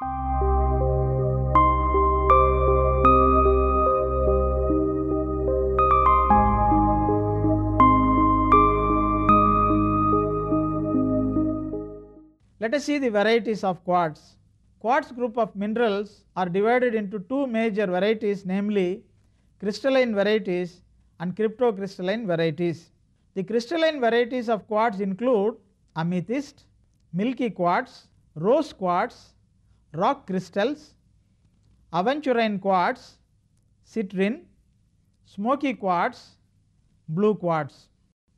Let us see the varieties of quartz. Quartz group of minerals are divided into two major varieties, namely crystalline varieties and cryptocrystalline varieties. The crystalline varieties of quartz include amethyst, milky quartz, rose quartz, rock crystals, aventurine quartz, citrine, smoky quartz, blue quartz.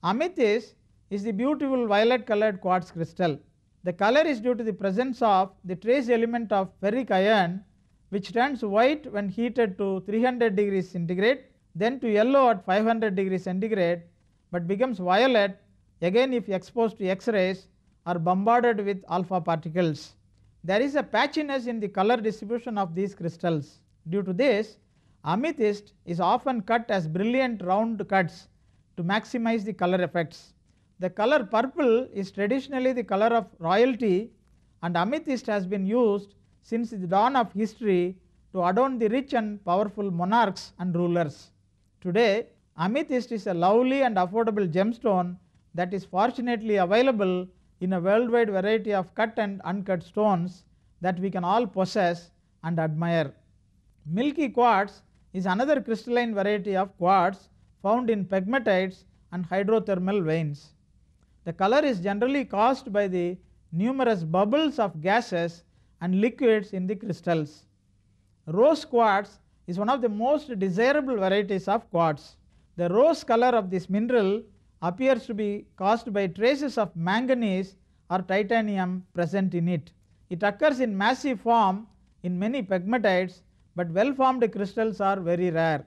Amethyst is the beautiful violet colored quartz crystal. The color is due to the presence of the trace element of ferric iron, which turns white when heated to 300 degrees centigrade, then to yellow at 500 degrees centigrade, but becomes violet again if exposed to X-rays or bombarded with alpha particles. There is a patchiness in the color distribution of these crystals. Due to this, amethyst is often cut as brilliant round cuts to maximize the color effects. The color purple is traditionally the color of royalty, and amethyst has been used since the dawn of history to adorn the rich and powerful monarchs and rulers. Today, amethyst is a lovely and affordable gemstone that is fortunately available in a worldwide variety of cut and uncut stones that we can all possess and admire. Milky quartz is another crystalline variety of quartz found in pegmatites and hydrothermal veins. The color is generally caused by the numerous bubbles of gases and liquids in the crystals. Rose quartz is one of the most desirable varieties of quartz. The rose color of this mineral appears to be caused by traces of manganese or titanium present in it. It occurs in massive form in many pegmatites, but well-formed crystals are very rare.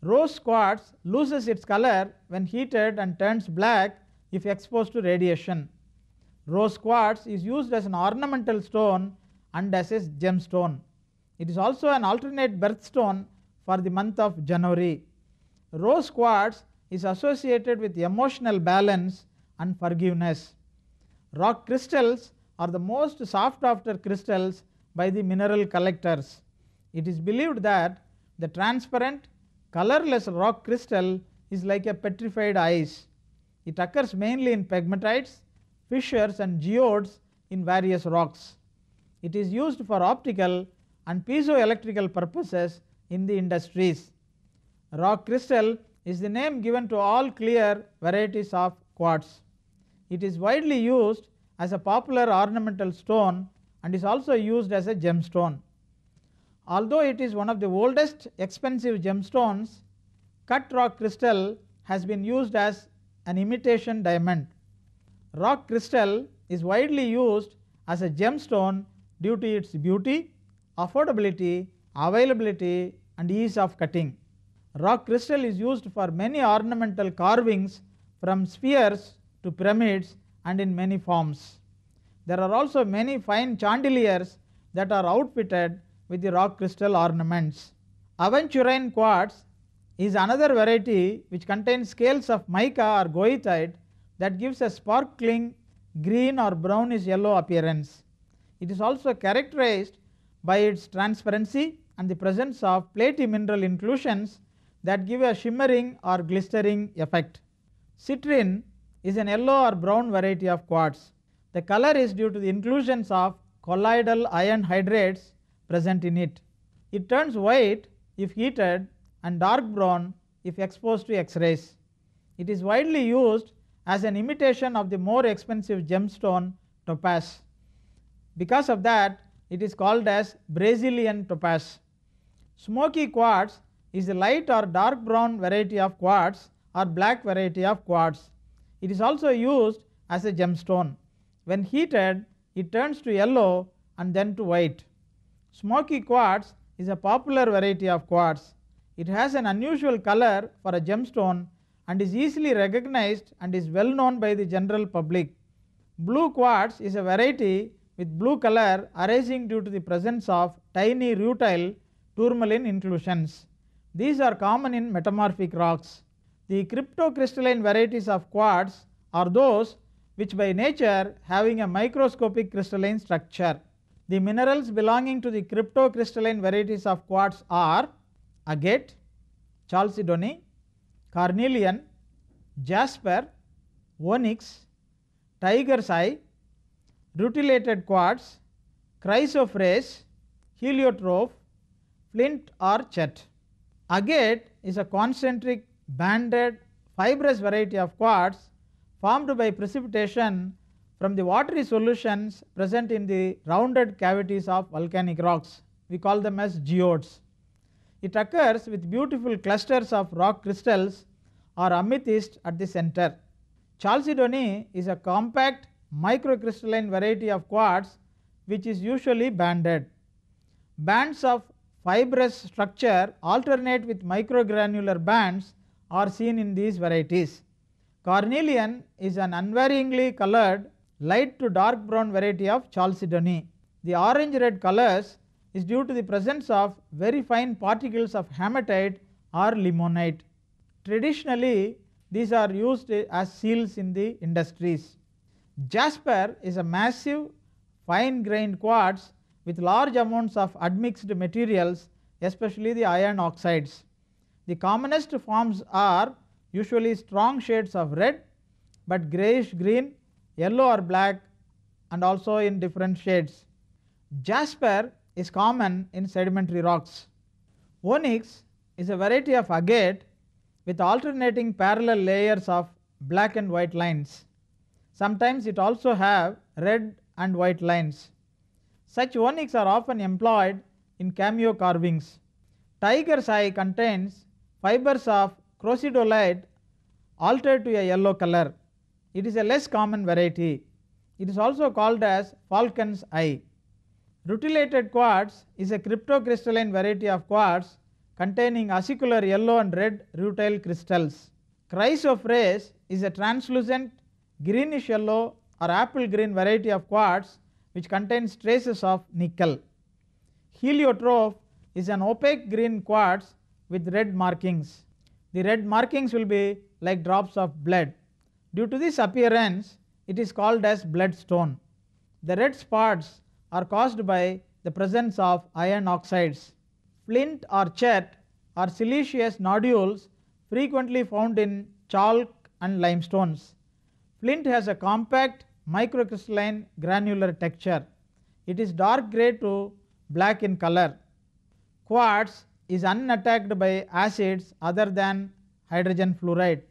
Rose quartz loses its color when heated and turns black if exposed to radiation. Rose quartz is used as an ornamental stone and as a gemstone. It is also an alternate birthstone for the month of January. Rose quartz is associated with emotional balance and forgiveness. Rock crystals are the most sought after crystals by the mineral collectors. It is believed that the transparent, colorless rock crystal is like a petrified ice. It occurs mainly in pegmatites, fissures and geodes in various rocks. It is used for optical and piezoelectrical purposes in the industries. Rock crystal is the name given to all clear varieties of quartz. It is widely used as a popular ornamental stone and is also used as a gemstone. Although it is one of the oldest expensive gemstones, cut rock crystal has been used as an imitation diamond. Rock crystal is widely used as a gemstone due to its beauty, affordability, availability and ease of cutting. Rock crystal is used for many ornamental carvings from spheres to pyramids and in many forms. There are also many fine chandeliers that are outfitted with the rock crystal ornaments. Aventurine quartz is another variety which contains scales of mica or goethite that gives a sparkling green or brownish yellow appearance. It is also characterized by its transparency and the presence of platy mineral inclusions that give a shimmering or glistering effect. Citrine is an yellow or brown variety of quartz. The color is due to the inclusions of colloidal iron hydrates present in it. It turns white if heated and dark brown if exposed to X-rays. It is widely used as an imitation of the more expensive gemstone topaz. Because of that, it is called as Brazilian topaz. Smoky quartz is a light or dark brown variety of quartz or black variety of quartz. It is also used as a gemstone. When heated, it turns to yellow and then to white. Smoky quartz is a popular variety of quartz. It has an unusual color for a gemstone and is easily recognized and is well known by the general public. Blue quartz is a variety with blue color arising due to the presence of tiny rutile tourmaline inclusions. These are common in metamorphic rocks. The cryptocrystalline varieties of quartz are those which by nature having a microscopic crystalline structure. The minerals belonging to the cryptocrystalline varieties of quartz are agate, chalcedony, carnelian, jasper, onyx, tiger's eye, rutilated quartz, chrysoprase, heliotrope, flint or chet. Agate is a concentric banded fibrous variety of quartz formed by precipitation from the watery solutions present in the rounded cavities of volcanic rocks. We call them as geodes. It occurs with beautiful clusters of rock crystals or amethyst at the center. Chalcedony is a compact microcrystalline variety of quartz which is usually banded. Bands of fibrous structure alternate with microgranular bands are seen in these varieties. Carnelian is an unvaryingly colored light to dark brown variety of chalcedony. The orange red colors is due to the presence of very fine particles of hematite or limonite. Traditionally, these are used as seals in the industries. Jasper is a massive fine grained quartz with large amounts of admixed materials, especially the iron oxides. The commonest forms are usually strong shades of red, but grayish green, yellow or black, and also in different shades. Jasper is common in sedimentary rocks. Onyx is a variety of agate with alternating parallel layers of black and white lines. Sometimes it also have red and white lines. Such onyx are often employed in cameo carvings. Tiger's eye contains fibers of crocidolite altered to a yellow color. It is a less common variety. It is also called as falcon's eye. Rutilated quartz is a cryptocrystalline variety of quartz containing acicular yellow and red rutile crystals. Chrysoprase is a translucent greenish yellow or apple green variety of quartz which contains traces of nickel. Heliotrope is an opaque green quartz with red markings. The red markings will be like drops of blood. Due to this appearance, it is called as bloodstone. The red spots are caused by the presence of iron oxides. Flint or chet are siliceous nodules frequently found in chalk and limestones. Flint has a compact microcrystalline granular texture. It is dark grey to black in color. Quartz is unattacked by acids other than hydrogen fluoride.